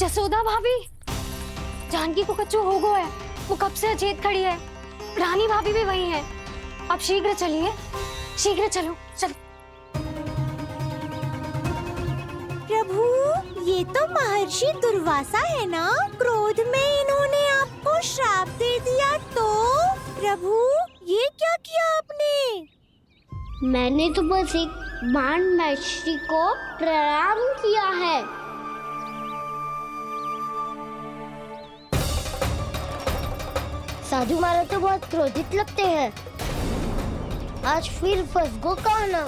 जसोदा भाभी, जानकी को कच्चू हो गया है। वो कब से अचेत खड़ी है। रानी भाभी भी वही है। आप शीघ्र चलिए, शीघ्र चलो, चल। प्रभु, ये तो महर्षि दुर्वासा है ना? क्रोध में इन्होंने आपको श्राप दे दिया तो? प्रभु, ये क्या किया आपने? मैंने तो बस एक बाण महर्षि को प्रणाम किया है। साधु महाराज तो बहुत क्रोधित लगते हैं। आज फिर फंस गो कहना।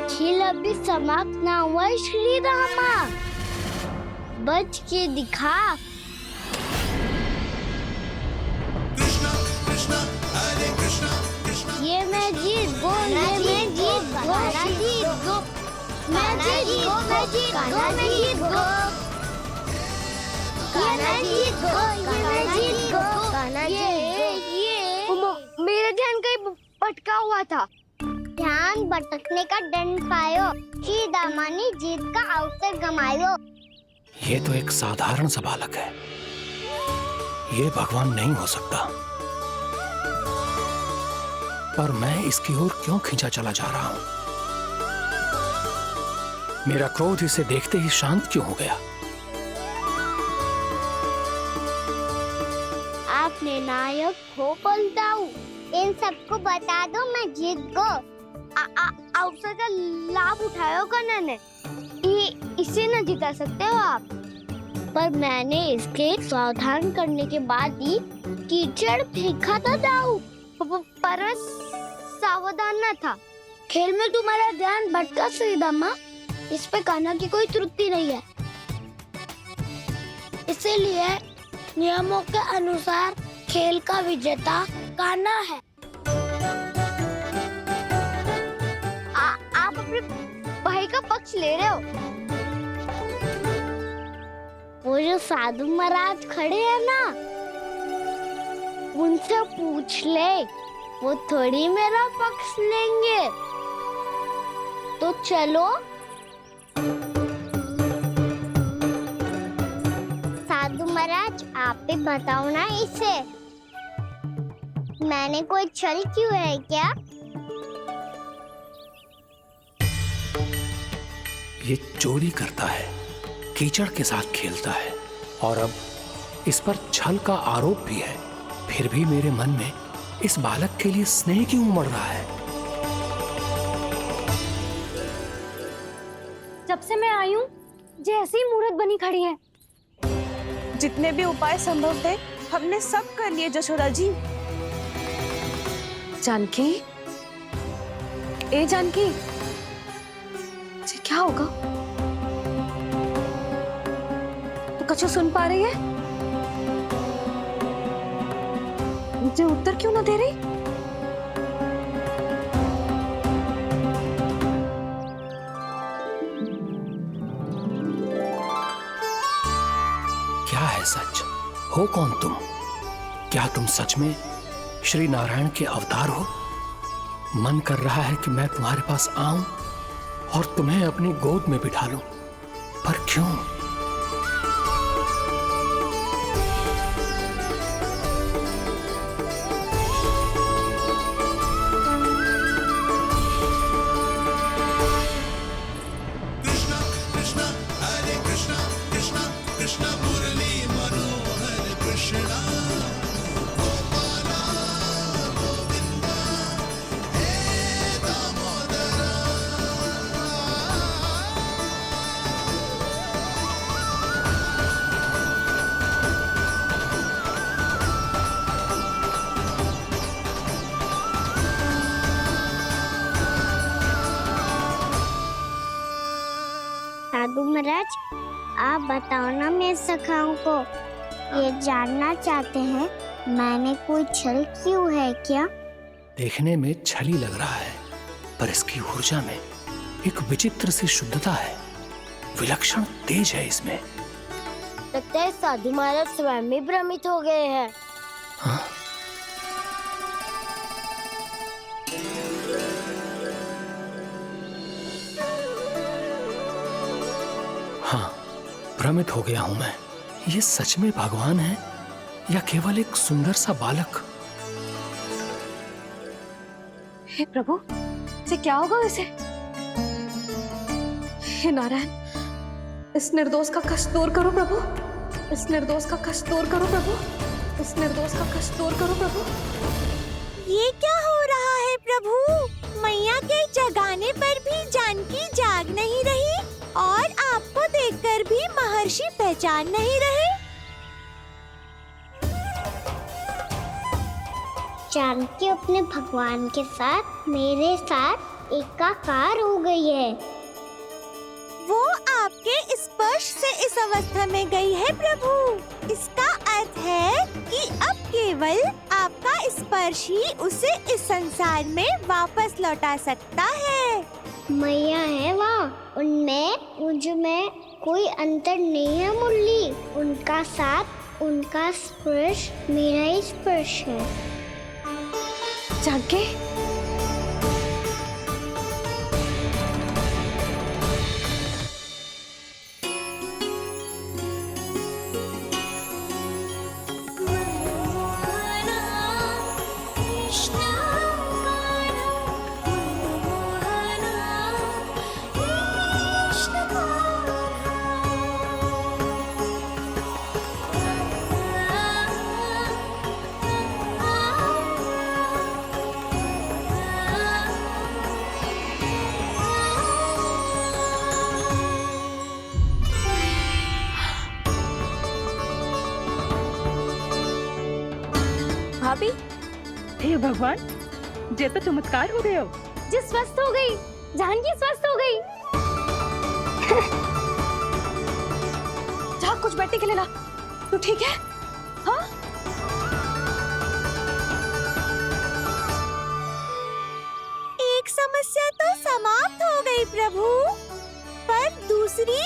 खेल अभी समाप्त ना हुआ श्री रामा, बच के दिखा। कृष्णा कृष्णा हरे कृष्णा कृष्णा। ये मैं जीत गो, ये मैं जीत गो, जीत गो, मैं जीत गो, मैं जीत गो, मैं जीत गो, ये मैं जीत गो, ये मैं जीत गो, ये मेरा ध्यान कहीं भटका हुआ था। ध्यान भटकने का दंड पायो, श्री दामा ने जीत का अवसर गमायो। ये तो एक साधारण सा बालक है, ये भगवान नहीं हो सकता। पर मैं इसकी ओर क्यों खींचा चला जा रहा हूं? मेरा क्रोध इसे देखते ही शांत क्यों हो गया? आपने नायक हो पलटाऊ, इन सबको बता दो मैं जीत गो। अवसर का लाभ उठायो कन्या ने, इसे न जिता सकते हो आप। पर मैंने इसके सावधान करने के बाद ही कीचड़ फेंका था दाऊ, पर सावधान न था। खेल में तुम्हारा ध्यान भटका श्रीदामा, इस पे कान्हा की कोई त्रुटि नहीं है। इसीलिए नियमों के अनुसार खेल का विजेता कान्हा है। आप अपने भाई का पक्ष ले रहे हो। वो जो साधु महाराज खड़े हैं ना, उनसे पूछ ले, वो थोड़ी मेरा पक्ष लेंगे। तो चलो। साधु महाराज, आप ही बताओ ना इसे, मैंने कोई छल क्यों है क्या? ये चोरी करता है, कीचड़ के साथ खेलता है, और अब इस पर छल का आरोप भी है। फिर भी मेरे मन में इस बालक के लिए स्नेह क्यों उमड़ रहा है? जब से मैं आई हूँ, जैसी मूर्त बनी खड़ी है। जितने भी उपाय संभव थे हमने सब कर लिए जशोदा जी। जानकी, ए जानकी, ये क्या होगा? तो कछु सुन पा रही है? मुझे उत्तर क्यों ना दे रही? क्या है सच? हो कौन तुम? क्या तुम सच में श्री नारायण के अवतार हो? मन कर रहा है कि मैं तुम्हारे पास आऊं और तुम्हें अपनी गोद में बिठा लूं, पर क्यों? कृष्णा कृष्णा हरे कृष्णा कृष्णा कृष्णा मुरली मनोहर कृष्णा। महाराज, आप बताओ ना मेरे सखाओं को, ये जानना चाहते हैं मैंने कोई छल क्यों है क्या? देखने में छली लग रहा है, पर इसकी ऊर्जा में एक विचित्र सी शुद्धता है, विलक्षण तेज है इसमें। लगता है साधु महाराज स्वयं ही भ्रमित हो गए हैं। हाँ? हाँ, भ्रमित हो गया हूं मैं। ये सच में भगवान है या केवल एक सुंदर सा बालक? हे प्रभु, इसे क्या होगा इसे? हे नारायण, इस निर्दोष का कष्ट दूर करो प्रभु, इस निर्दोष का कष्ट दूर करो प्रभु, इस निर्दोष का कष्ट दूर करो प्रभु। ये क्या हो रहा है प्रभु? मैया के जगाने पर भी जानकी जाग नहीं रही और आपको देखकर भी महर्षि पहचान नहीं रहे। जानकी अपने भगवान के साथ मेरे साथ एकाकार हो गई है। वो आपके स्पर्श से इस अवस्था में गई है प्रभु। इसका अर्थ है कि अब केवल आपका स्पर्श ही उसे इस संसार में वापस लौटा सकता है। मैया है वहाँ, उनमें मुझ में कोई अंतर नहीं है मुरली। उनका साथ, उनका स्पर्श मेरा ही स्पर्श है। जानकी, भाभी, हे भगवान, ये तो चमत्कार हो गया। जी स्वस्थ हो गई, जानकी स्वस्थ हो गई। जा कुछ बैठने के लिए ला। तू ठीक है? हाँ? एक समस्या तो समाप्त हो गई प्रभु, पर दूसरी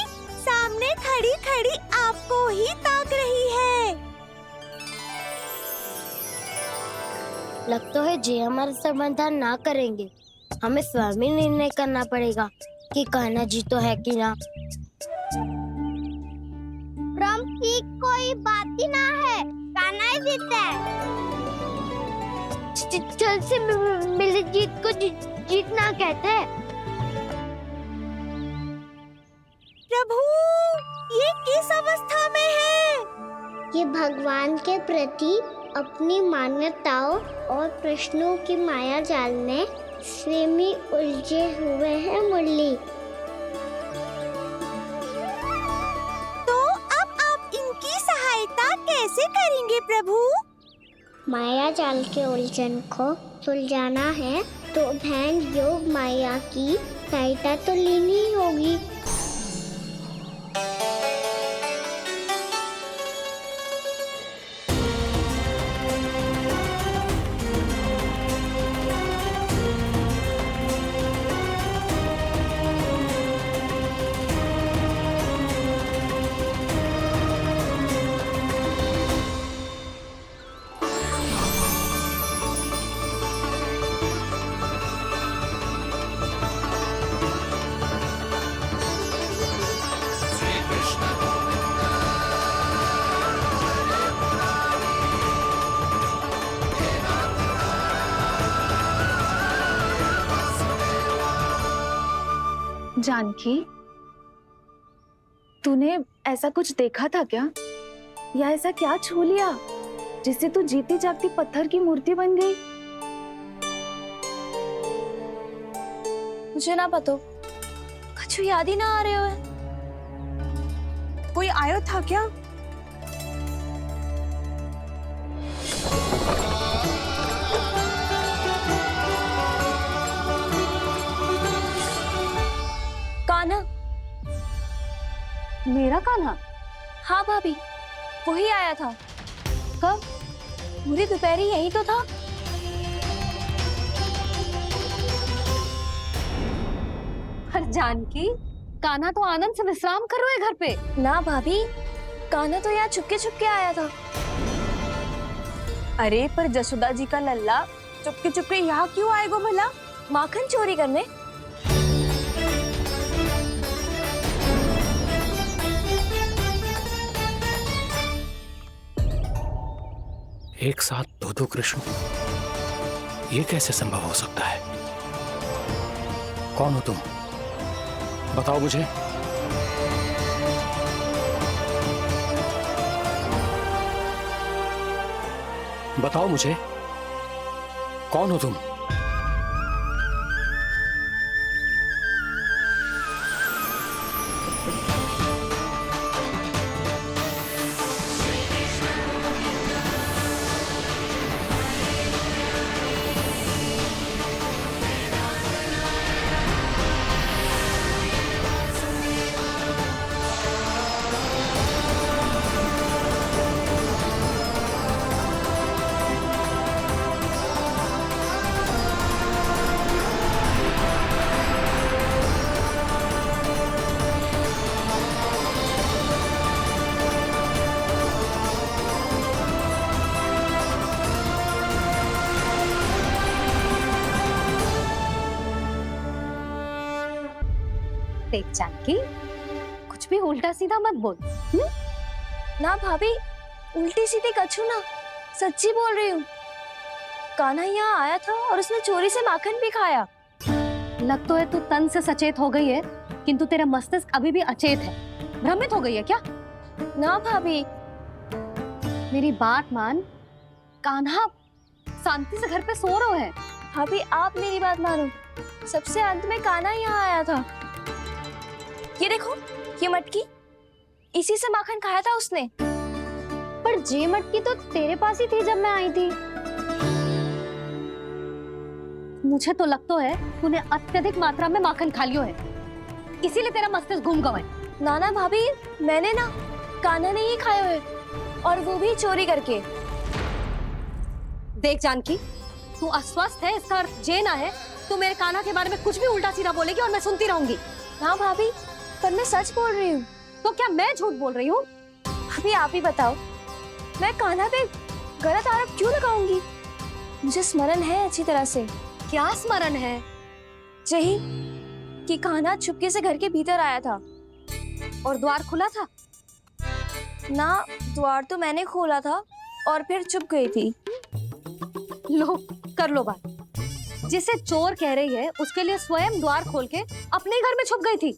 सामने खड़ी खड़ी आपको ही ताक रही है। लगता है जी हमारा समाधान ना करेंगे, हमें स्वयं ही निर्णय करना पड़ेगा कि कहना जी तो है कि ना। ब्रह्म की कोई बात ही ना है, कहना ही जीता है। चल से मिली जीत को जीतना कहते हैं। प्रभु, ये किस अवस्था में है? ये भगवान के प्रति अपनी मान्यताओं और प्रश्नों की माया जाल में स्वयं ही उलझे हुए हैं मुरली। तो अब आप इनकी सहायता कैसे करेंगे प्रभु? माया जाल के उलझन को सुलझाना है तो बहन योग माया की सहायता तो लेनी ही होगी। जानकी, तूने ऐसा कुछ देखा था क्या? या ऐसा क्या छू लिया जिससे तू जीती जागती पत्थर की मूर्ति बन गई? मुझे ना पता, कुछ याद ही ना आ रहे हो। कोई आयो था क्या? कान्हा? हाँ भाभी, वही आया था। कब? पूरी दोपहर यही तो था। पर जानकी, कान्हा तो आनंद से विश्राम कर रहे घर पे। ना भाभी, कान्हा तो यहाँ छुपके छुपके आया था। अरे पर जसोदा जी का लल्ला चुपके चुपके यहाँ क्यों आएगा भला? माखन चोरी करने? एक साथ दो कृष्ण, ये कैसे संभव हो सकता है? कौन हो तुम? बताओ मुझे। बताओ मुझे, कौन हो तुम? देख जानकी, कुछ भी उल्टा सीधा मत बोल। ना भाभी, उल्टी सीधी कछू ना, सच्ची बोल रही हूँ। कान्हा यहाँ आया था और उसने चोरी से माखन भी खाया। लग तो है तू तन से सचेत हो गई है, किंतु तेरा मस्तिष्क अभी भी अचेत है। भ्रमित हो गई है क्या? ना भाभी, मेरी बात मान, कान्हा शांति से घर पे सो रहा है। भाभी आप मेरी बात मानो, सबसे अंत में कान्हा यहाँ आया था। ये देखो, ये मटकी, इसी से माखन खाया था उसने। पर जे मटकी तो तेरे पास ही थी जब मैं आई थी। मुझे तो लगता है तूने अत्यधिक मात्रा में माखन खा लियो है, इसीलिए तेरा मस्तिष्क घूम गया है। नाना भाभी, मैंने ना, कान्हा ने ही खाए हुए, और वो भी चोरी करके। देख जानकी, तू अस्वस्थ है, इसका अर्थ जे ना है तू मेरे कान्हा के बारे में कुछ भी उल्टा सीधा बोलेगी और मैं सुनती रहूंगी। ना भाभी, पर मैं सच बोल रही हूँ। तो क्या मैं झूठ बोल रही हूँ? अभी आप ही बताओ, मैं कान्हा पे गलत आरोप क्यों लगाऊंगी? मुझे स्मरण है अच्छी तरह से। क्या स्मरण है? यही कि कान्हा चुपके से घर के भीतर आया था। और द्वार खुला था? ना, द्वार तो मैंने खोला था और फिर चुप गई थी। लो, कर लो बात। जिसे चोर कह रही है उसके लिए स्वयं द्वार खोल के अपने घर में छुप गई थी।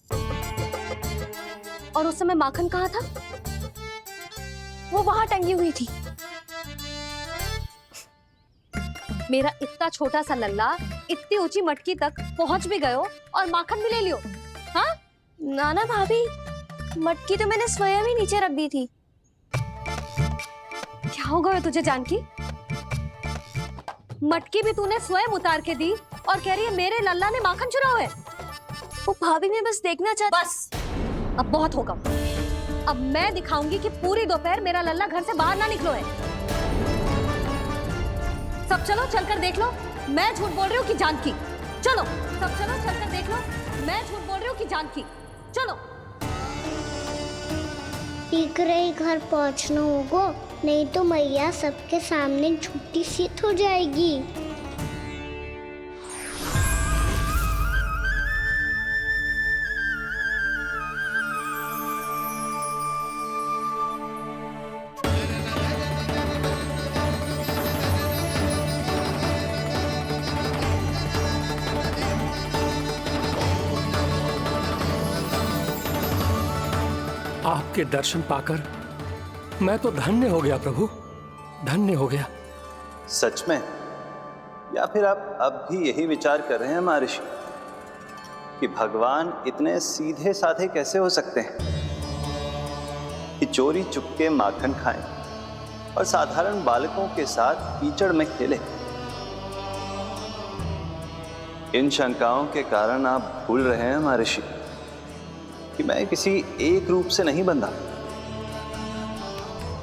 और उस समय माखन कहाँ था? वो वहां टंगी हुई थी। मेरा इतना छोटा सा लल्ला इतनी ऊंची मटकी तक पहुंच भी गयो और माखन भी ले लियो। हाँ? नाना भाभी, मटकी तो मैंने स्वयं ही नीचे रख दी थी। क्या हो गया तुझे जानकी? मटकी भी तूने स्वयं उतार के दी और कह रही है मेरे लल्ला ने माखन चुराया है। वो भाभी मैं बस देखना चाहती। बस, अब बहुत होगा। अब मैं दिखाऊंगी कि पूरी दोपहर मेरा लल्ला घर से बाहर ना निकलो है। सब चलो, चलकर देख लो मैं झूठ बोल रही हूँ कि जानकी। चलो सब चलो, चलकर देख लो मैं झूठ बोल रही हूँ कि जानकी। चलो। शीघ्र ही घर पहुंचना होगा, नहीं तो मैया सबके सामने झूठी सिद्ध हो जाएगी। आपके दर्शन पाकर मैं तो धन्य हो गया प्रभु, धन्य हो गया। सच में? या फिर आप अब भी यही विचार कर रहे हैं महर्षि कि भगवान इतने सीधे साधे कैसे हो सकते हैं कि चोरी चुपके माखन खाएं और साधारण बालकों के साथ कीचड़ में खेले? इन शंकाओं के कारण आप भूल रहे हैं महर्षि कि मैं किसी एक रूप से नहीं बंधा।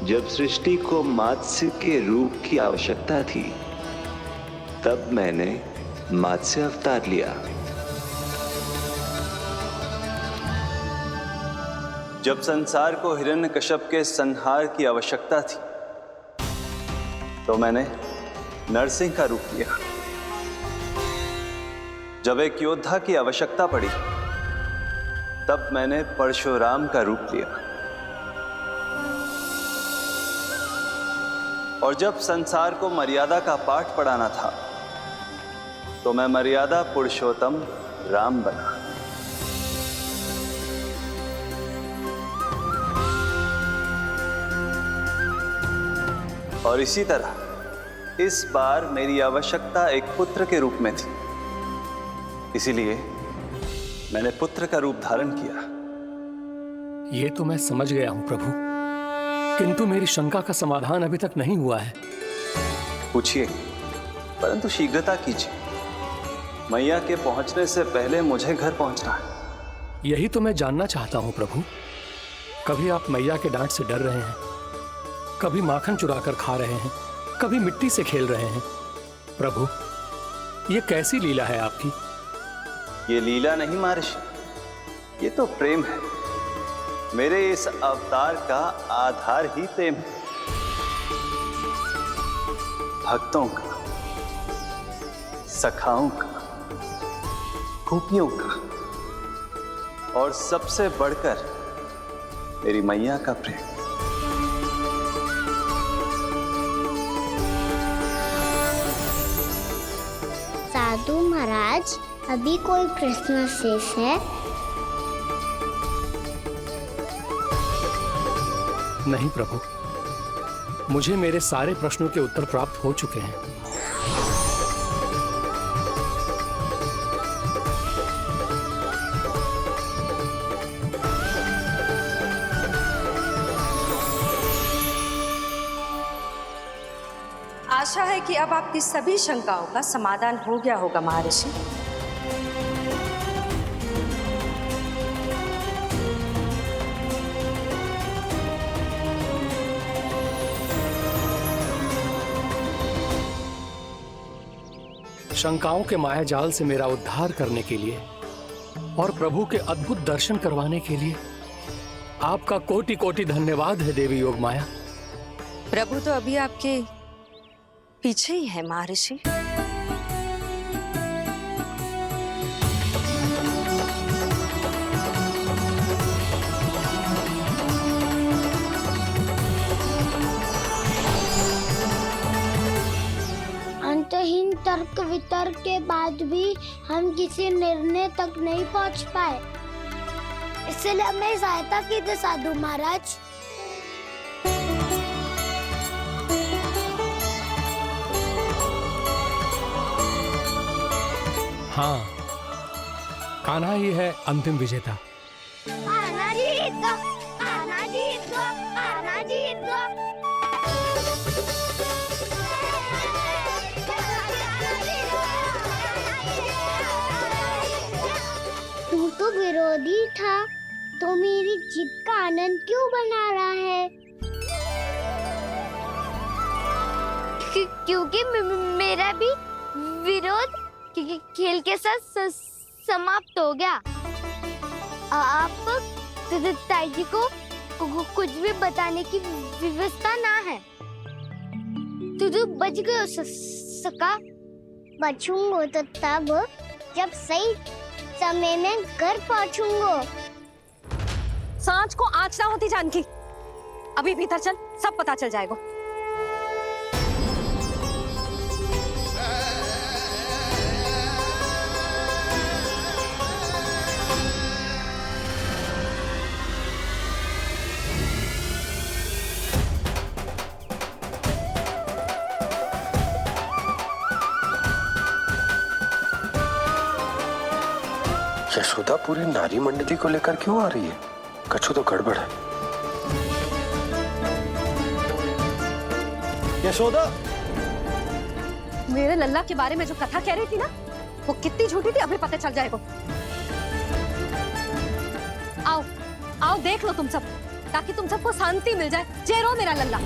जब सृष्टि को मत्स्य के रूप की आवश्यकता थी, तब मैंने मत्स्य अवतार लिया। जब संसार को हिरण्यकश्यप के संहार की आवश्यकता थी, तो मैंने नरसिंह का रूप लिया। जब एक योद्धा की आवश्यकता पड़ी, तब मैंने परशुराम का रूप लिया। और जब संसार को मर्यादा का पाठ पढ़ाना था, तो मैं मर्यादा पुरुषोत्तम राम बना। और इसी तरह इस बार मेरी आवश्यकता एक पुत्र के रूप में थी, इसीलिए मैंने पुत्र का रूप धारण किया। ये तो मैं समझ गया हूं प्रभु, किंतु मेरी शंका का समाधान अभी तक नहीं हुआ है। पूछिए, परंतु शीघ्रता कीजिए। मैया के पहुंचने से पहले मुझे घर पहुंचना है। यही तो मैं जानना चाहता हूं प्रभु। कभी आप मैया के डांट से डर रहे हैं, कभी माखन चुराकर खा रहे हैं, कभी मिट्टी से खेल रहे हैं। प्रभु, ये कैसी लीला है आपकी? ये लीला नहीं महर्षि, ये तो प्रेम है। मेरे इस अवतार का आधार ही प्रेम है। भक्तों का, सखाओं का, गोपियों का, और सबसे बढ़कर मेरी मैया का प्रेम। साधु महाराज, अभी कोई प्रश्न शेष है? नहीं प्रभु, मुझे मेरे सारे प्रश्नों के उत्तर प्राप्त हो चुके हैं। आशा है कि अब आपकी सभी शंकाओं का समाधान हो गया होगा महर्षि। शंकाओं के मायाजाल से मेरा उद्धार करने के लिए और प्रभु के अद्भुत दर्शन करवाने के लिए आपका कोटि कोटि धन्यवाद है देवी योगमाया। प्रभु तो अभी आपके पीछे ही है महर्षि। अंतहीन तर्क वितर्क के बाद भी हम किसी निर्णय तक नहीं पहुंच पाए, इसलिए हमें सहायता कीजिए साधु महाराज। हाँ, कान्हा ही है अंतिम विजेता। आना जीत दो, आना जीत दो, आना जीत दो। तू तो विरोधी था, तो मेरी जीत का आनंद क्यों बना रहा है? क्योंकि मेरा भी विरोध खेल के साथ समाप्त हो गया। आप ताई जी को कुछ भी बताने की व्यवस्था ना है। तू बच गए सका। बचूंगा तो तब जब सही समय में घर पहुंचूंगा। सांच को आँच ना होती जानकी, अभी भीतर चल, सब पता चल जाएगा। यशोदा पूरी नारी मंडली को लेकर क्यों आ रही है? कछु तो गड़बड़ है। यशोदा, मेरे लल्ला के बारे में जो कथा कह रही थी ना, वो कितनी झूठी थी अभी पता चल जाएगा। आओ आओ देख लो तुम सब, ताकि तुम सबको शांति मिल जाए। जय रो मेरा लल्ला।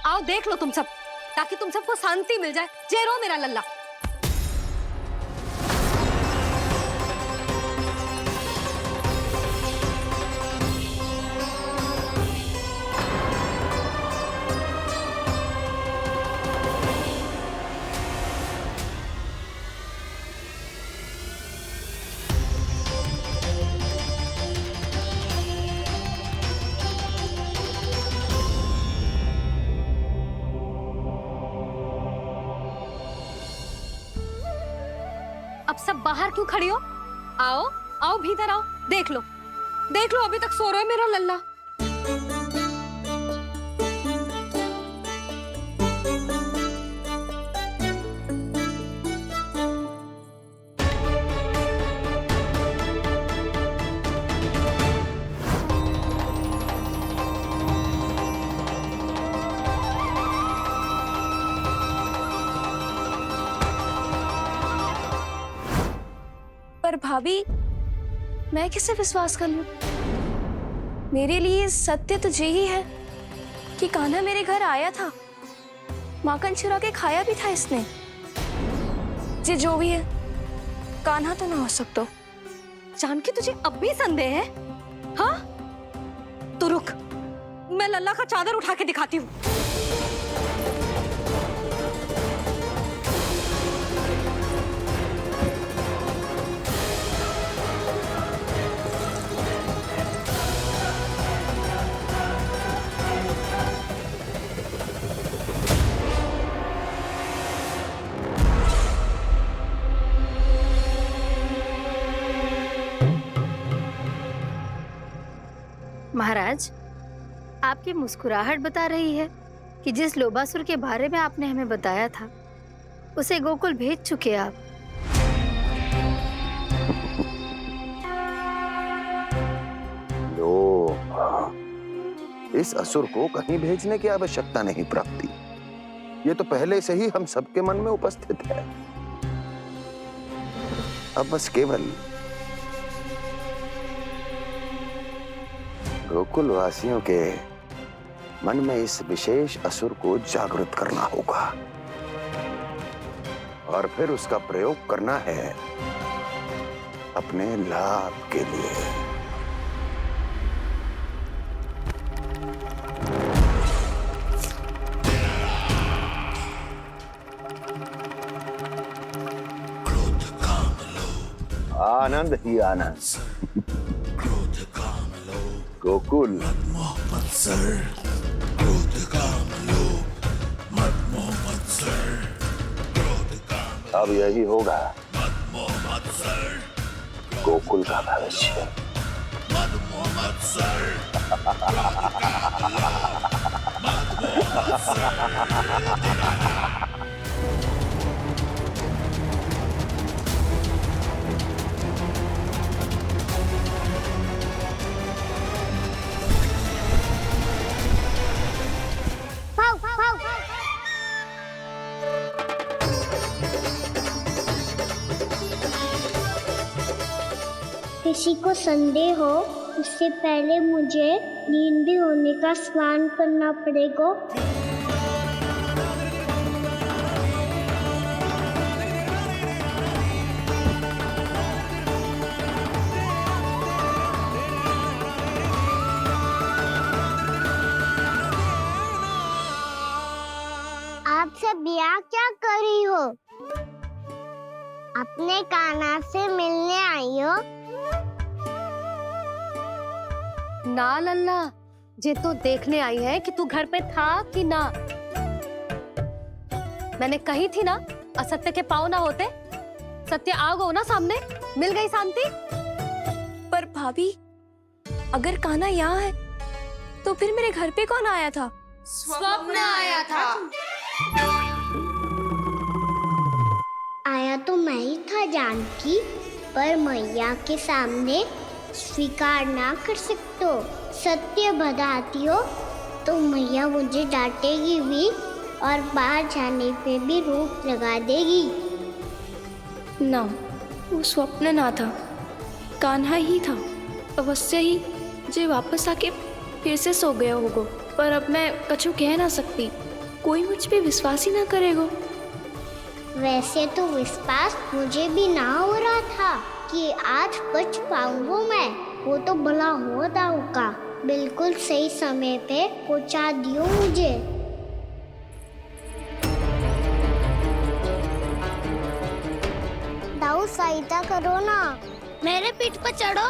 आओ देख लो तुम सब, ताकि तुम सबको शांति मिल जाए। जय रो मेरा लल्ला। अब सब बाहर क्यों खड़ी हो? आओ आओ भीतर आओ, देख लो अभी तक सो रहा है मेरा लल्ला। पर भाभी, मैं किसे विश्वास कर लूं? मेरे लिए सत्य तो यही है कि कान्हा मेरे घर आया था, माखन चुरा के खाया भी था इसने। ये जो भी है, कान्हा तो ना हो सकता। जानकी तुझे अब भी संदेह है? हाँ तो रुक, मैं लल्ला का चादर उठा के दिखाती हूँ। महाराज, आपकी मुस्कुराहट बता रही है कि जिस लोबासुर के बारे में आपने हमें बताया था, उसे गोकुल भेज चुके आप। इस असुर को कहीं भेजने की आवश्यकता नहीं प्राप्ति। ये तो पहले से ही हम सबके मन में उपस्थित है। अब बस केवल गोकुल वासियों के मन में इस विशेष असुर को जागृत करना होगा और फिर उसका प्रयोग करना है अपने लाभ के लिए। आनंद ही आनंद। गोकुल अब यही होगा गोकुल का भविष्य। किसी को संदेह हो, उससे पहले मुझे नींद भी होने का स्नान करना पड़ेगा। आप सब यहाँ क्या कर रही हो? अपने कान्हा से मिलने आई हो? ना लल्ला, जे तो देखने आई है कि तू घर पे था कि ना। मैंने कही थी ना, असत्य के पांव ना होते। सत्य आ गो ना सामने, मिल गई शांति। भाभी, अगर कान्हा यहाँ है तो फिर मेरे घर पे कौन आया था? स्वप्न आया था। आया तो मैं ही था जानकी, पर मैया के सामने स्वीकार ना कर सकते हो। सत्य बताती हो तो मैया मुझे डांटेगी भी और बाहर जाने पे भी रोक लगा देगी। ना, वो स्वप्न ना था, कान्हा ही था। अवश्य ही जे वापस आके फिर से सो गया होगा, पर अब मैं कछु कह ना सकती। कोई मुझ पे विश्वास ही ना करेगा। वैसे तो विश्वास मुझे भी ना हो रहा था कि आज बच पाऊंगा मैं। वो तो भला हो दाऊ का, बिल्कुल सही समय पे पहुंचा दियो मुझे। दाऊ सहायता करो ना, मेरे पीठ पर चढ़ो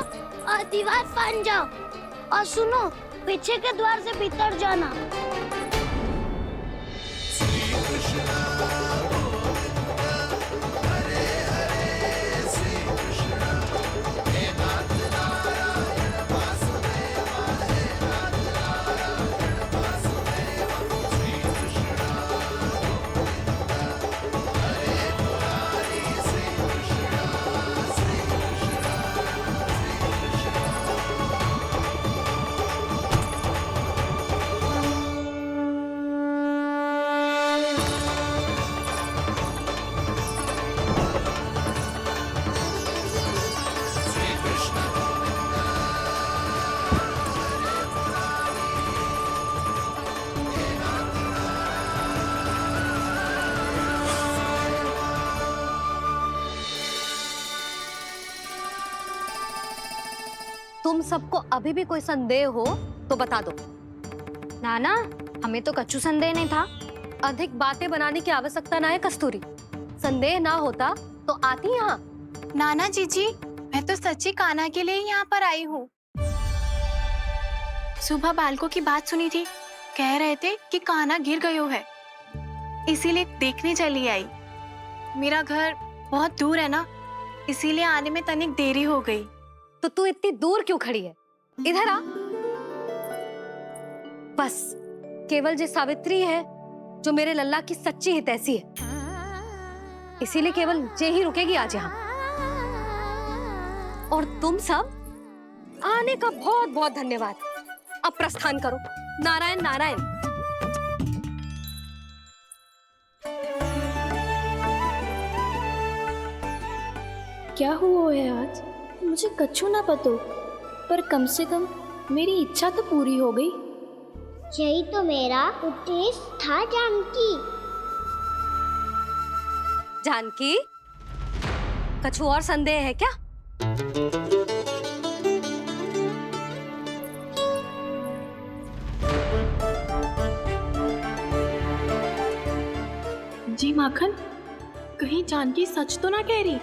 और दीवार फांद जाओ, और सुनो, पीछे के द्वार से भीतर जाना। तुम सबको अभी भी कोई संदेह हो तो बता दो। नाना, हमें तो कच्चू संदेह नहीं था। अधिक बातें बनाने की आवश्यकता ना है कस्तूरी। संदेह ना होता तो आती यहाँ। नाना जीजी, मैं तो सच्ची कान्हा के लिए यहाँ पर आई हूँ। सुबह बालकों की बात सुनी थी, कह रहे थे कि कान्हा गिर गयो है, इसीलिए देखने चली आई। मेरा घर बहुत दूर है ना, इसीलिए आने में तनिक देरी हो गई। तो तू इतनी दूर क्यों खड़ी है? इधर आ। बस केवल जे सावित्री है जो मेरे लल्ला की सच्ची हितैषी है, इसीलिए केवल जे ही रुकेगी आज यहाँ। और तुम सब आने का बहुत बहुत धन्यवाद। अब प्रस्थान करो। नारायण नारायण। क्या हुआ है आज? मुझे कछु ना पतो, पर कम से कम मेरी इच्छा तो पूरी हो गई। यही तो मेरा उद्देश्य था जानकी। जानकी, कछु और संदेह है क्या? जी माखन, कहीं जानकी सच तो ना कह रही?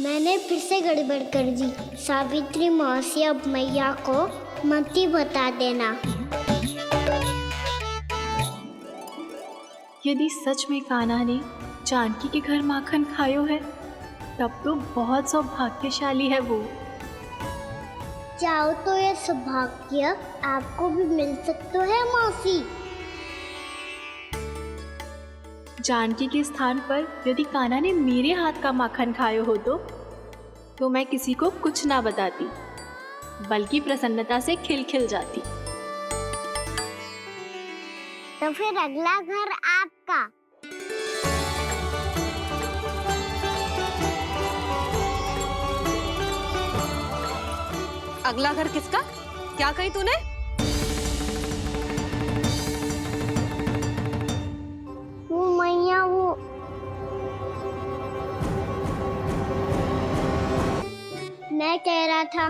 मैंने फिर से गड़बड़ कर दी। सावित्री मौसी अब मैया को मत ही बता देना। यदि सच में कान्हा ने जानकी के घर माखन खायो है, तब तो बहुत सौभाग्यशाली है वो। चाहो तो ये सौभाग्य आपको भी मिल सकता है मौसी। जानकी के स्थान पर यदि कान्हा ने मेरे हाथ का माखन खायो हो तो मैं किसी को कुछ ना बताती, बल्कि प्रसन्नता से खिलखिल जाती। तो फिर अगला घर आपका। अगला घर किसका? क्या कही तूने? वो मैया, वो मैं कह रहा था,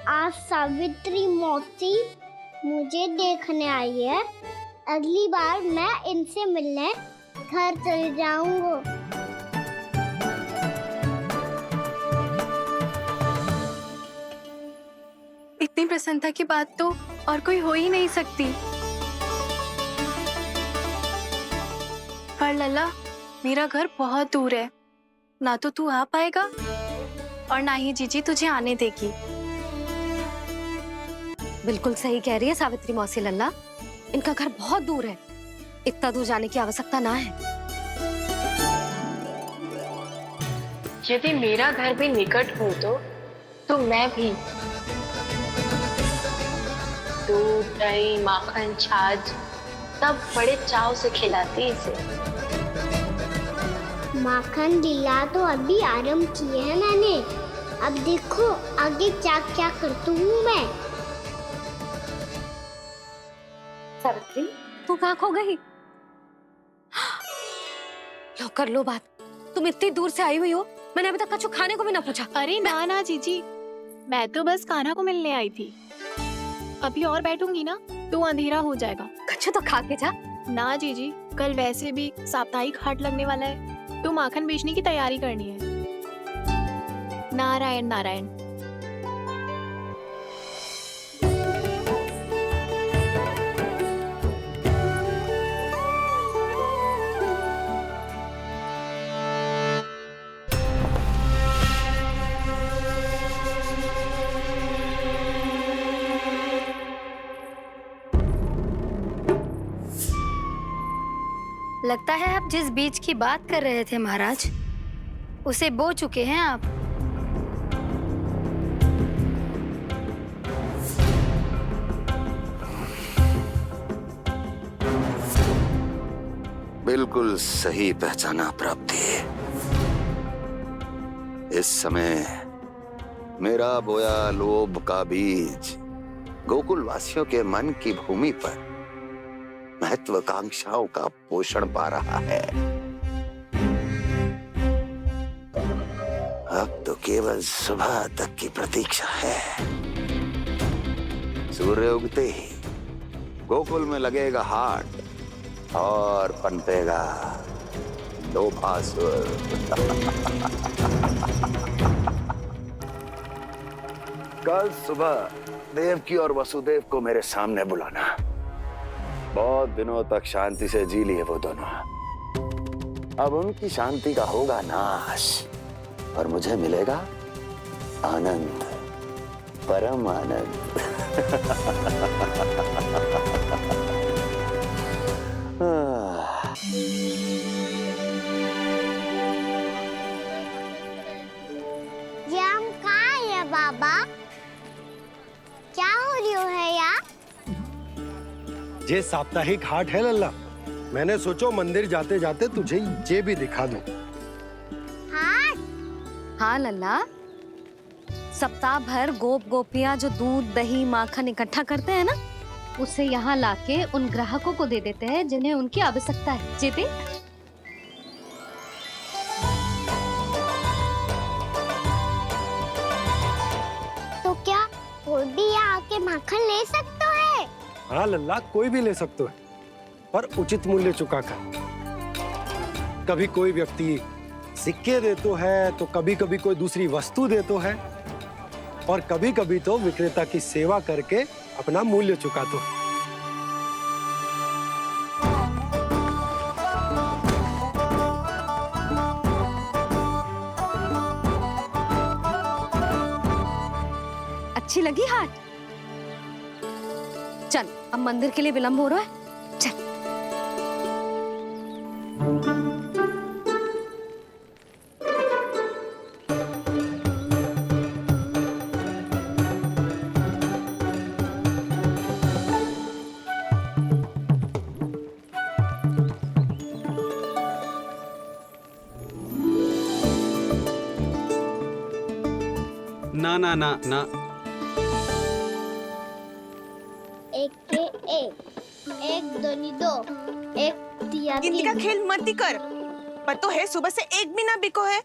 आज सावित्री मौसी मुझे देखने आई है। अगली बार मैं इनसे मिलने घर चले जाऊंगा। इतनी प्रसन्नता की बात तो और कोई हो ही नहीं सकती। पर लल्ला, मेरा घर बहुत दूर है, ना तो तू आ पाएगा और ना ही जीजी तुझे आने देगी। बिल्कुल सही कह रही है सावित्री मौसी लल्ला, इनका घर बहुत दूर है, इतना दूर जाने की आवश्यकता ना है। यदि मेरा घर भी निकट हो तो मैं भी दूध, दही, माखन, छाछ सब बड़े चाव से खिलाती इसे। माखन लीला तो अभी आरंभ की है मैंने, अब देखो आगे क्या क्या करती हूँ मैं। सावित्री, तू कहाँ खो गई? लो कर लो बात, तुम इतनी दूर से आई हुई हो, मैंने अभी तक कछु खाने को भी ना पूछा। अरे ना ना जीजी, मैं तो बस कान्हा को मिलने आई थी। अभी और बैठूंगी ना तो अंधेरा हो जाएगा। कछु तो खा के जा। ना जीजी, कल वैसे भी साप्ताहिक हाट लगने वाला है, तो माखन बेचने की तैयारी करनी है। नारायण नारायण। लगता है आप जिस बीज की बात कर रहे थे महाराज, उसे बो चुके हैं आप। बिल्कुल सही पहचाना प्राप्ति। इस समय मेरा बोया लोभ का बीज गोकुल वासियों के मन की भूमि पर महत्वाकांक्षाओं का पोषण पा रहा है। अब तो केवल सुबह तक की प्रतीक्षा है। सूर्य उगते ही गोकुल में लगेगा हाट और पनपेगा लोभासुर। कल सुबह देवकी और वसुदेव को मेरे सामने बुलाना। बहुत दिनों तक शांति से जी लिए वो दोनों, अब उनकी शांति का होगा नाश और मुझे मिलेगा आनंद, परम आनंद। ये हम कहाँ है बाबा? क्या हो रही है यार? ये साप्ताहिक हाट है लल्ला, मैंने सोचो मंदिर जाते जाते तुझे ये भी दिखा दूं। हाट? हाँ लल्ला, सप्ताह भर गोप गोपियां जो दूध, दही, माखन इकट्ठा करते हैं ना, उसे यहाँ लाके उन ग्राहकों को दे देते हैं जिन्हें उनकी आवश्यकता है। जीते तो क्या कोई भी यहाँ आके माखन ले सकता है? हाँ लल्ला, कोई भी ले सकते है, पर उचित मूल्य चुकाकर। कभी कोई व्यक्ति सिक्के देतो है तो कभी कभी कोई दूसरी वस्तु देतो है और कभी कभी तो विक्रेता की सेवा करके अपना मूल्य चुकातो है। अच्छी लगी हाट? चल, अब मंदिर के लिए विलंब हो रहा है, चल। ना ना ना ना, एक के एक दोनी दो, एक दिया गिनती का खेल मत ही कर, पर तो है सुबह से एक भी ना बिको है।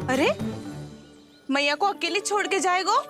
अरे मैया को अकेले छोड़ के जाएगो?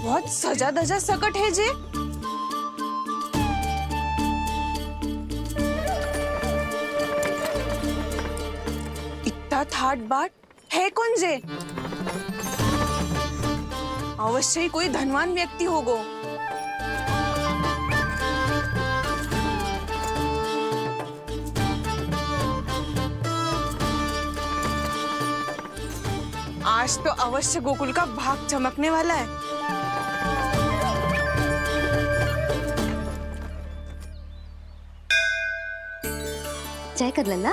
बहुत सजा धजा सकट है जे। इतना थाट बाट है कौन जे? अवश्य ही कोई धनवान व्यक्ति होगो। आज तो अवश्य गोकुल का भाग चमकने वाला है। चाय कर लल्ला।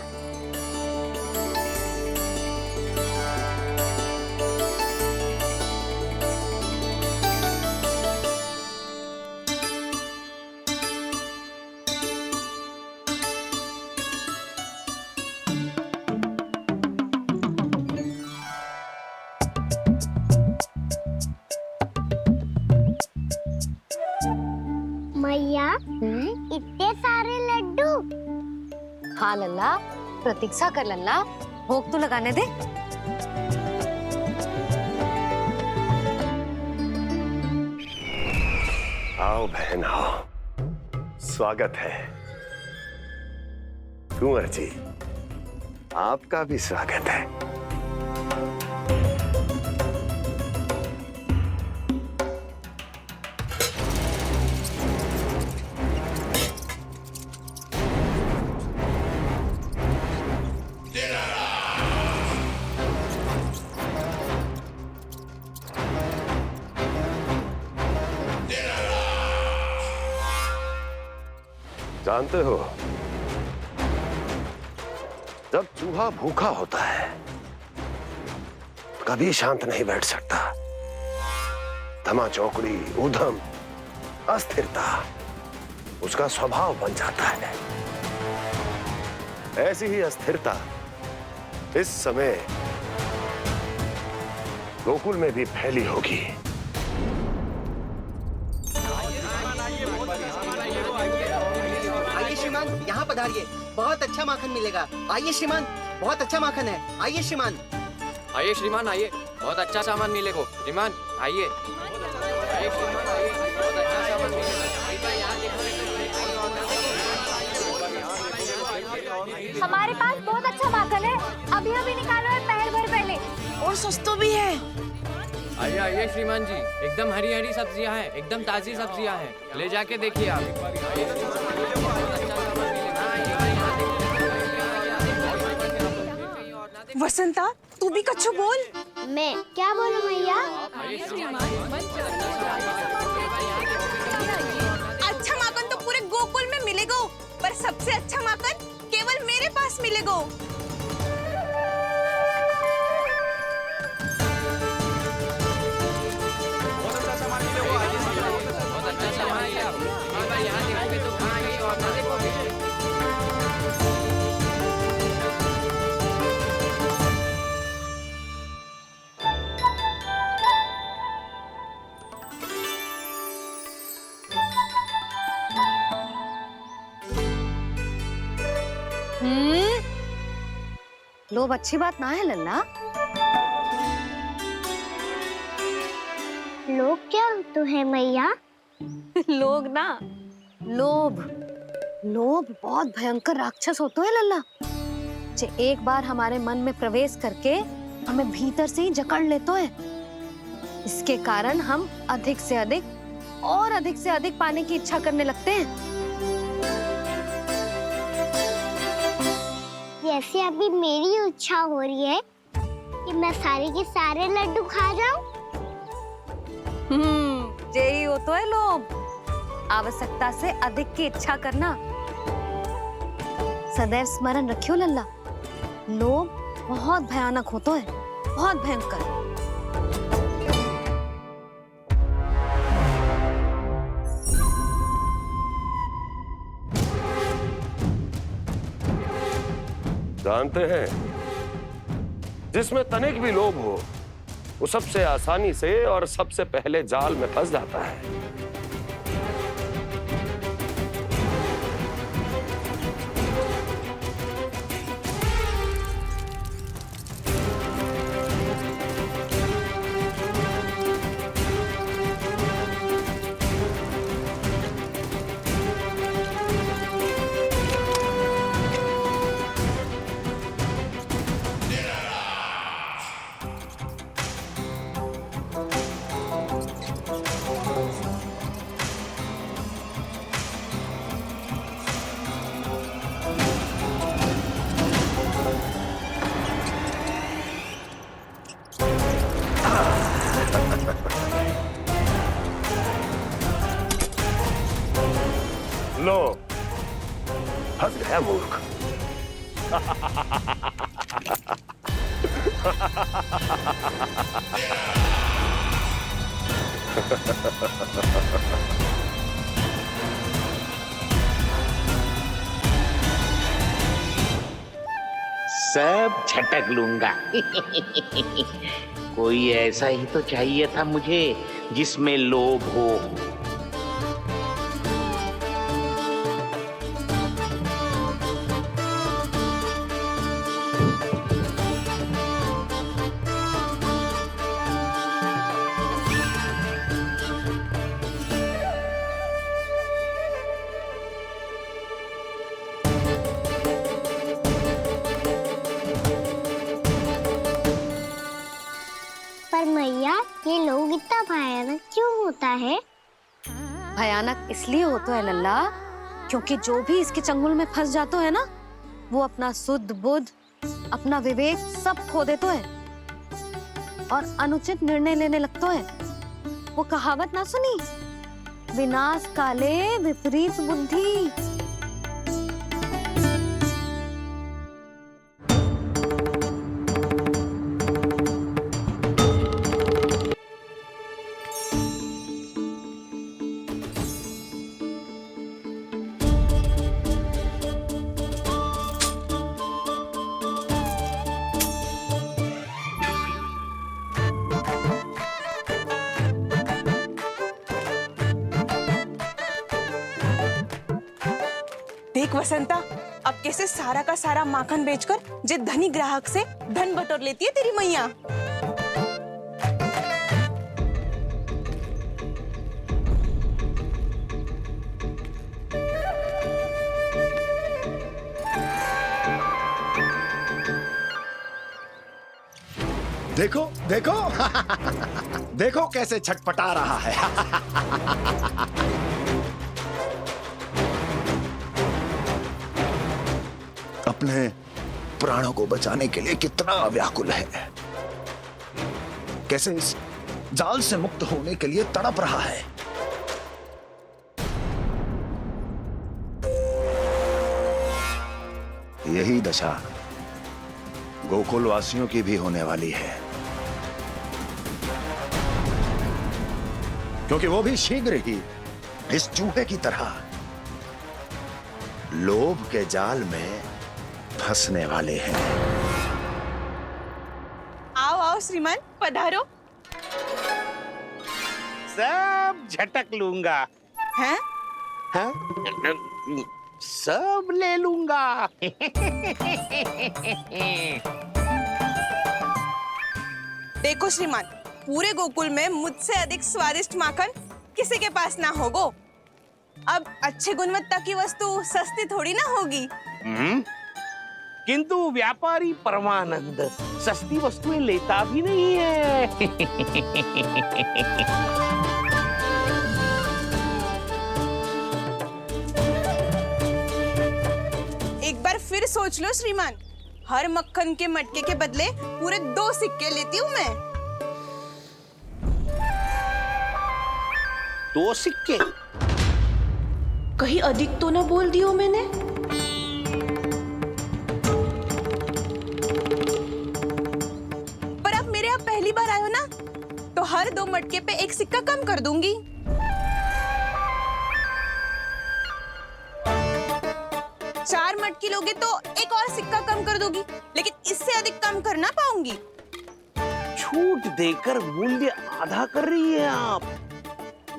मैया इतने सारे लड्डू। हाँ लल्ला, प्रतीक्षा कर लल्ला, भोग तो लगाने दे। आओ बहन आओ, स्वागत है। कुंवर जी, आपका भी स्वागत है। जानते हो, जब चूहा भूखा होता है तो कभी शांत नहीं बैठ सकता। धमा चौकड़ी, उधम, अस्थिरता उसका स्वभाव बन जाता है। ऐसी ही अस्थिरता इस समय गोकुल में भी फैली होगी। श्रीमान, यहाँ पधारिए, बहुत अच्छा माखन मिलेगा। आइए श्रीमान, बहुत अच्छा माखन है। आइए श्रीमान। आइए श्रीमान, आइए, बहुत अच्छा सामान मिलेगा। श्रीमान आइए, आइए श्रीमान, आइए, बहुत अच्छा सामान मिलेगा। हमारे पास बहुत अच्छा माखन है, अभी अभी निकालो है, पहर भर पहले। और सस्ता भी है। आइए आइए श्रीमान जी, एकदम हरी हरी सब्जियां हैं, एकदम ताजी सब्जियां हैं, ले जाके देखिए आप। वसंता, तू भी कच्छु बोल। मैं क्या बोलूं मैया? अच्छा माखन तो पूरे गोकुल में मिलेगा, पर सबसे अच्छा माखन केवल मेरे पास मिलेगा। लोभ अच्छी बात ना है लल्ला। लोग क्या तो है मैया? लोग ना, लोभ। लोभ बहुत भयंकर राक्षस होता है लल्ला, जे एक बार हमारे मन में प्रवेश करके हमें भीतर से ही जकड़ लेता है। इसके कारण हम अधिक से अधिक और अधिक से अधिक पाने की इच्छा करने लगते हैं। जैसे अभी मेरी इच्छा हो रही है कि मैं सारे के सारे लड्डू खा जाऊं। यही हो तो है लोभ, आवश्यकता से अधिक की इच्छा करना। सदैव स्मरण रखियो लल्ला, लोभ बहुत भयानक होता है, बहुत भयंकर। जानते हैं, जिसमें तनिक भी लोभ हो वो सबसे आसानी से और सबसे पहले जाल में फंस जाता है। लो, फंस गया मूर्ख। सब झटक लूंगा। कोई ऐसा ही तो चाहिए था मुझे जिसमें लोभ हो। पर मैया, ये लोग इतना भयानक क्यों होता है? भयानक इसलिए होता है लल्ला, क्योंकि जो भी इसके चंगुल में फंस जाता है ना, वो अपना शुद्ध बुद्ध, अपना विवेक सब खो देता है और अनुचित निर्णय लेने लगता है। वो कहावत ना सुनी, विनाश काले विपरीत बुद्धि। देख वसंता, अब कैसे सारा का सारा माखन बेचकर जे धनी ग्राहक से धन बटोर लेती है तेरी मैया। देखो देखो देखो कैसे छटपटा रहा है। अपने प्राणों को बचाने के लिए कितना व्याकुल है, कैसे इस जाल से मुक्त होने के लिए तड़प रहा है। यही दशा गोकुल वासियों की भी होने वाली है, क्योंकि वो भी शीघ्र ही इस चूहे की तरह लोभ के जाल में फंसने वाले हैं। आओ आओ श्रीमान, पधारो। सब झटक लूंगा। हैं? हाँ? सब ले लूंगा। देखो श्रीमान, पूरे गोकुल में मुझसे अधिक स्वादिष्ट माखन किसी के पास ना होगो। अब अच्छे गुणवत्ता की वस्तु सस्ती थोड़ी ना होगी। किंतु व्यापारी परमानंद सस्ती वस्तुएं लेता भी नहीं है। एक बार फिर सोच लो श्रीमान, हर मक्खन के मटके के बदले पूरे 2 सिक्के लेती हूँ मैं। 2 सिक्के? कहीं अधिक तो ना बोल दियो मैंने? पर आप मेरे यहाँ पहली बार आए हो ना, तो हर 2 मटके पे 1 सिक्का कम कर दूंगी। चार मटकी लोगे तो 1 और सिक्का कम कर दूंगी, लेकिन इससे अधिक कम कर ना पाऊंगी। छूट देकर मूल्य आधा कर रही है आप।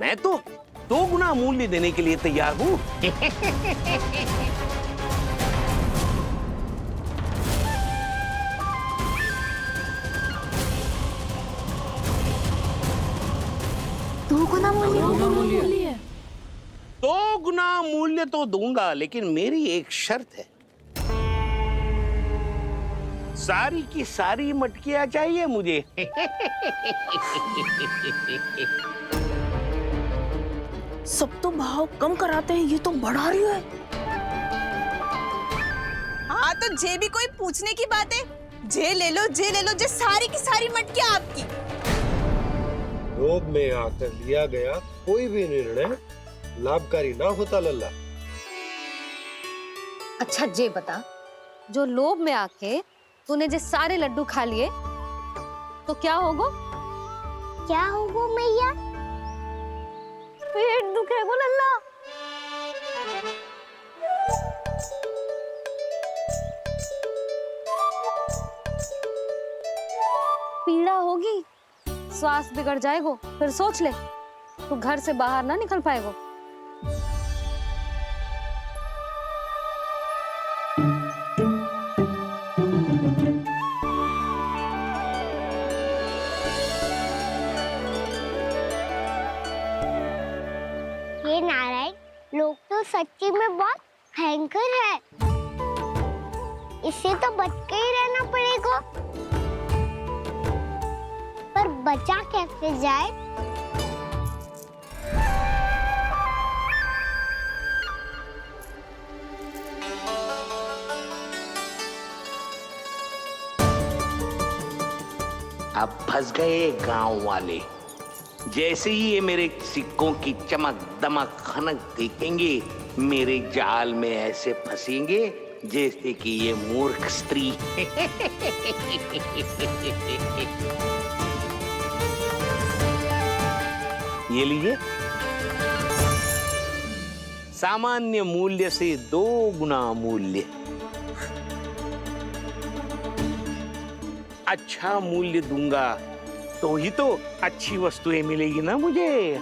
मैं तो 2 गुना मूल्य देने के लिए तैयार हूँ। दो गुना मूल्य? 2 गुना मूल्य तो दूंगा, लेकिन मेरी एक शर्त है। सारी की सारी मटकियां चाहिए मुझे। सब तो भाव कम कराते हैं, ये तो बढ़ा रही है। हाँ तो जे भी कोई पूछने की बात है, जे ले लो, जे सारी की सारी मटकियां आपकी। लोभ में आकर लिया गया कोई भी निर्णय लाभकारी ना होता लल्ला। अच्छा जे बता, जो लोभ में आके तूने जे सारे लड्डू खा लिए तो क्या होगो? क्या होगो मैया? पेट दुखेगो लल्ला। पीड़ा होगी, स्वास्थ्य बिगड़ जाएगो, फिर सोच ले तू घर से बाहर ना निकल पाएगो। ये नारायण, लोग तो सच्ची में बहुत भयंकर है। इससे तो बच के ही रहना पड़ेगा। पर बचा कैसे जाए? अब फंस गए गांव वाले। जैसे ही ये मेरे सिक्कों की चमक दमक खनक देखेंगे, मेरे जाल में ऐसे फंसेंगे जैसे कि ये मूर्ख स्त्री। ये लीजिए, सामान्य मूल्य से 2 गुना मूल्य। अच्छा मूल्य दूंगा तो ही तो अच्छी वस्तुएं मिलेगी ना मुझे।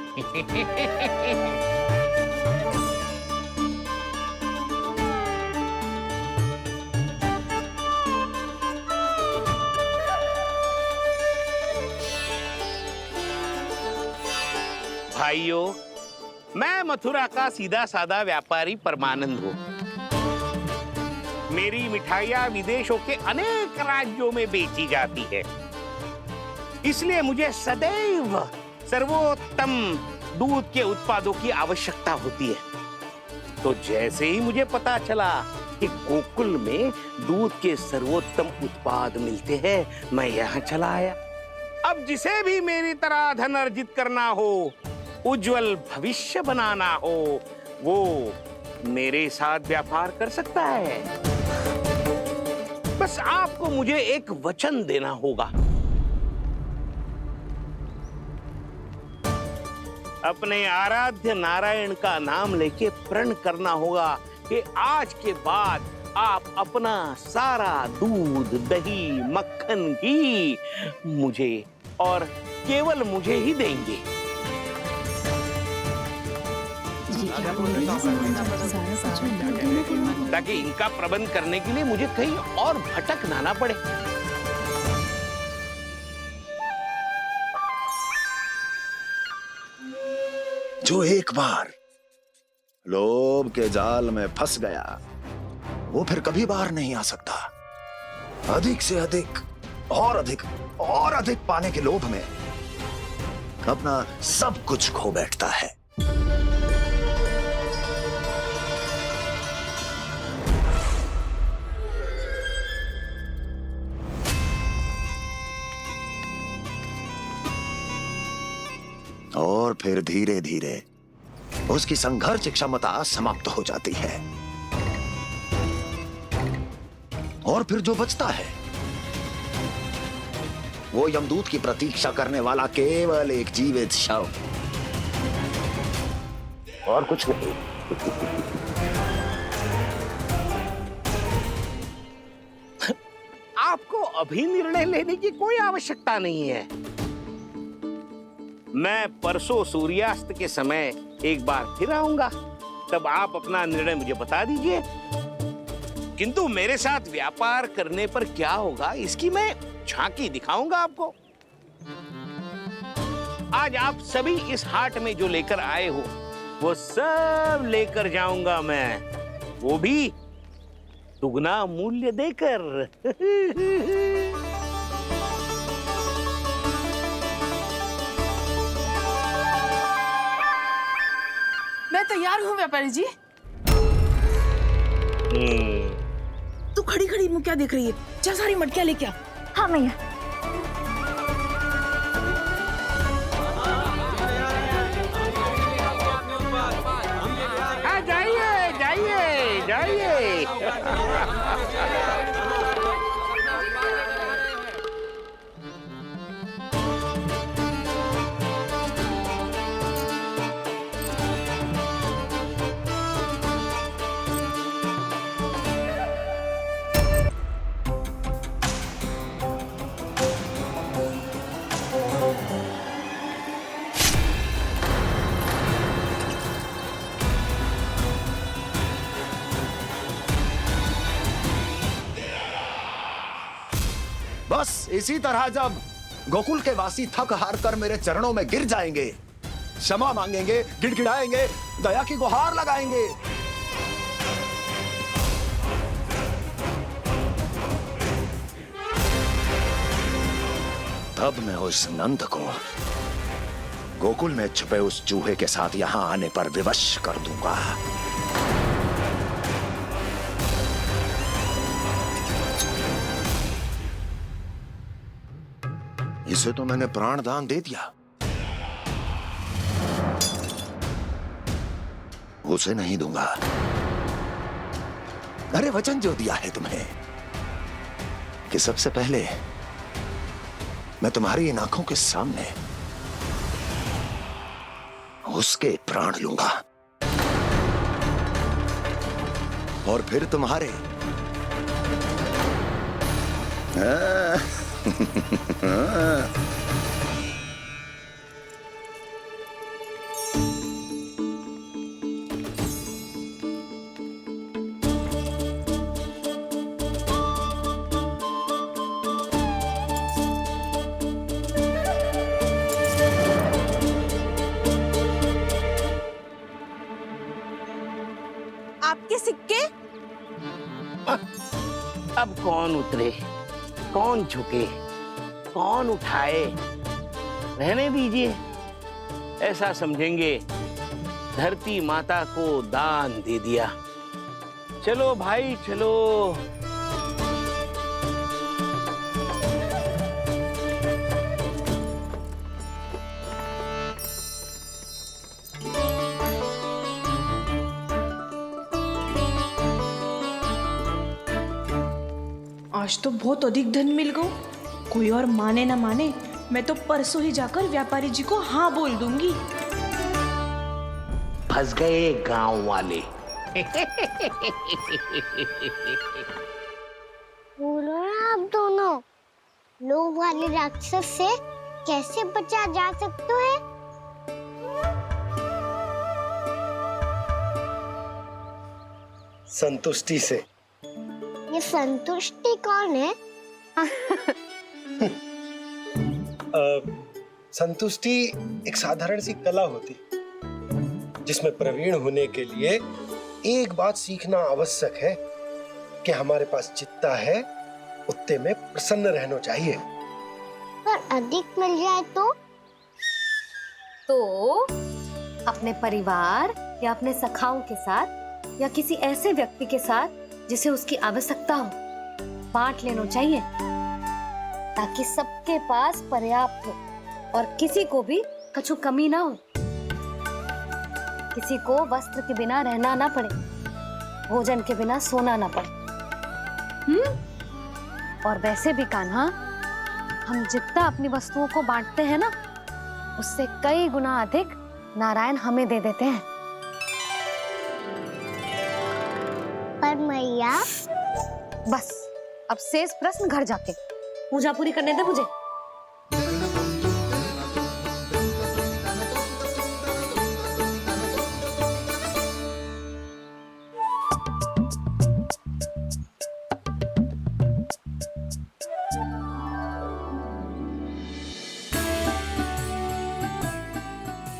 भाइयों, मैं मथुरा का सीधा साधा व्यापारी परमानंद हूँ। मेरी मिठाइयाँ विदेशों के अनेक राज्यों में बेची जाती है, इसलिए मुझे सदैव सर्वोत्तम दूध के उत्पादों की आवश्यकता होती है। तो जैसे ही मुझे पता चला कि गोकुल में दूध के सर्वोत्तम उत्पाद मिलते हैं, मैं यहाँ चला आया। अब जिसे भी मेरी तरह धन अर्जित करना हो, उज्जवल भविष्य बनाना हो, वो मेरे साथ व्यापार कर सकता है। बस आपको मुझे एक वचन देना होगा। अपने आराध्य नारायण का नाम लेके प्रण करना होगा कि आज के बाद आप अपना सारा दूध, दही, मक्खन, घी मुझे और केवल मुझे ही देंगे। ताकि इनका प्रबंध करने के लिए मुझे कहीं और भटकना ना पड़े। जो एक बार लोभ के जाल में फंस गया, वो फिर कभी बाहर नहीं आ सकता। अधिक से अधिक और अधिक और अधिक पाने के लोभ में अपना सब कुछ खो बैठता है। और फिर धीरे धीरे उसकी संघर्ष क्षमता समाप्त हो जाती है, और फिर जो बचता है वो यमदूत की प्रतीक्षा करने वाला केवल एक जीवित शव, और कुछ नहीं। आपको अभी निर्णय लेने की कोई आवश्यकता नहीं है। मैं परसों सूर्यास्त के समय एक बार फिर आऊंगा, तब आप अपना निर्णय मुझे बता दीजिए। किंतु मेरे साथ व्यापार करने पर क्या होगा, इसकी मैं झांकी दिखाऊंगा आपको। आज आप सभी इस हाट में जो लेकर आए हो, वो सब लेकर जाऊंगा मैं, वो भी दुगना मूल्य देकर। मैं तैयार हूँ व्यापारी जी। तू खड़ी खड़ी मुँह क्या देख रही है? जा सारी मटकियाँ लेके आ। हाँ मैया। जाइए जाइए जाइए। बस इसी तरह जब गोकुल के वासी थक हार कर मेरे चरणों में गिर जाएंगे, क्षमा मांगेंगे, गिड़गिड़ाएंगे, दया की गुहार लगाएंगे, तब मैं उस नंद को गोकुल में छुपे उस चूहे के साथ यहां आने पर विवश कर दूंगा। इसे तो मैंने प्राण दान दे दिया, उसे नहीं दूंगा। अरे वचन जो दिया है तुम्हें कि सबसे पहले मैं तुम्हारी इन आंखों के सामने उसके प्राण लूंगा और फिर तुम्हारे। आपके सिक्के? अब कौन उतरे, कौन झुके, कौन उठाए, रहने दीजिए। ऐसा समझेंगे धरती माता को दान दे दिया। चलो भाई चलो। आज तो बहुत अधिक धन मिल गया। कोई और माने ना माने, मैं तो परसों ही जाकर व्यापारी जी को हाँ बोल दूंगी। फंस गए गांव वाले। बोलो ना आप दोनों, लोभ वाले राक्षस से कैसे बचा जा सकते है? संतुष्टि से। ये संतुष्टि कौन है? संतुष्टि एक साधारण सी कला होती जिसमें प्रवीण होने के लिए एक बात सीखना आवश्यक है कि हमारे पास जितना है उतने में प्रसन्न रहना चाहिए। पर अधिक मिल जाए तो अपने परिवार या अपने सखाओं के साथ या किसी ऐसे व्यक्ति के साथ जिसे उसकी आवश्यकता हो बांट लेना चाहिए, ताकि सबके पास पर्याप्त हो और किसी को भी कछु कमी ना हो, किसी को वस्त्र के बिना रहना ना पड़े, भोजन के बिना सोना ना पड़े। और वैसे भी कान्हा, हम जितना अपनी वस्तुओं को बांटते हैं ना, उससे कई गुना अधिक नारायण हमें दे देते हैं। पर मैया, बस अब शेष प्रश्न घर जाके पूजा पूरी करने दे मुझे।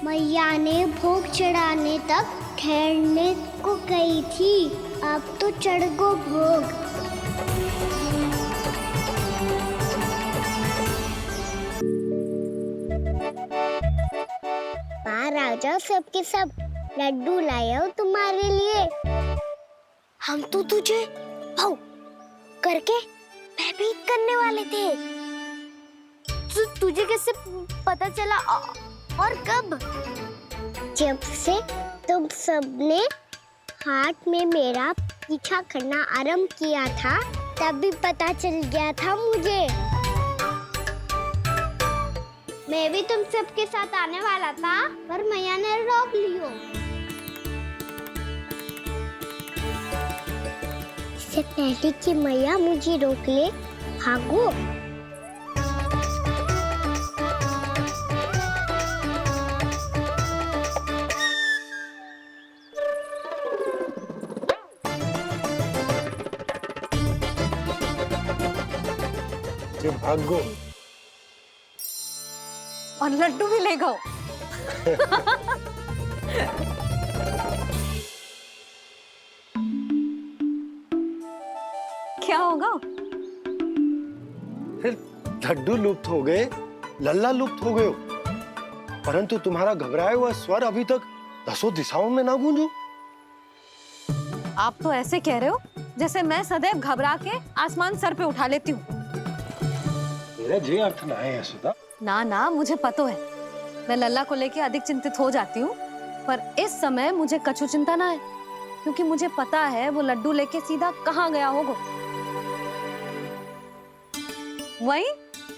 मैया ने भोग चढ़ाने तक ठहरने को कही थी, अब तो चढ़ गो भोग। राजा सबके सब लड्डू लाया हो तुम्हारे लिए। हम तो तुझे भाव करके भयभीत करने वाले थे। तुझे कैसे पता चला और कब? जब से तुम सबने हाथ में मेरा पीछा करना आरंभ किया था तब भी पता चल गया था मुझे। मैं भी तुम सबके साथ आने वाला था पर मैया ने रोक लियो। इससे पहले कि मैया मुझे रोक ले, भागो। भागो और लड्डू भी ले गो। क्या होगा? फिर लड्डू लुप्त हो गए, लल्ला लुप्त हो गए हो, परंतु तुम्हारा घबराया हुआ स्वर अभी तक 10 दिशाओं में ना गूंजो। आप तो ऐसे कह रहे हो जैसे मैं सदैव घबरा के आसमान सर पे उठा लेती हूँ। मेरा जे अर्थ ना है यशोदा। ना ना, मुझे पता है, मैं लल्ला को लेके अधिक चिंतित हो जाती हूँ, पर इस समय मुझे कछु चिंता ना है, क्योंकि मुझे पता है वो लड्डू लेके सीधा कहाँ गया होगा। वही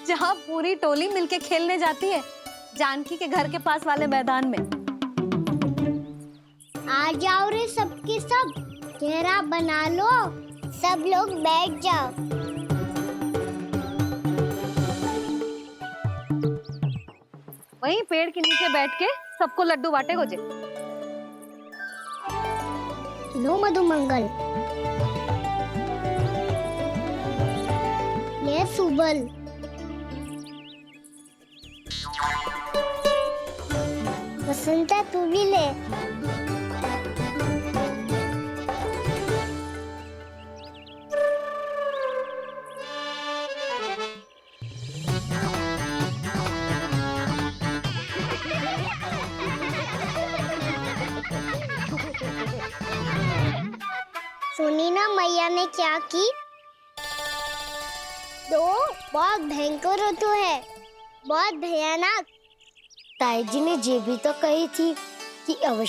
जहाँ पूरी टोली मिलके खेलने जाती है, जानकी के घर के पास वाले मैदान में। आ जाओ रे सबके सब, घेरा बना लो, सब लोग बैठ जाओ। वहीं पेड़ के नीचे बैठ के सबको लड्डू बांटे गोजे। लो मधुमंगल, ये सुबल, वसंता तू भी ले। सुनी ना मैया ने क्या की? तो बहुत भयंकर ऋतु है, बहुत भयानक। ताई जी ने ये भी तो कही थी कि अवश्य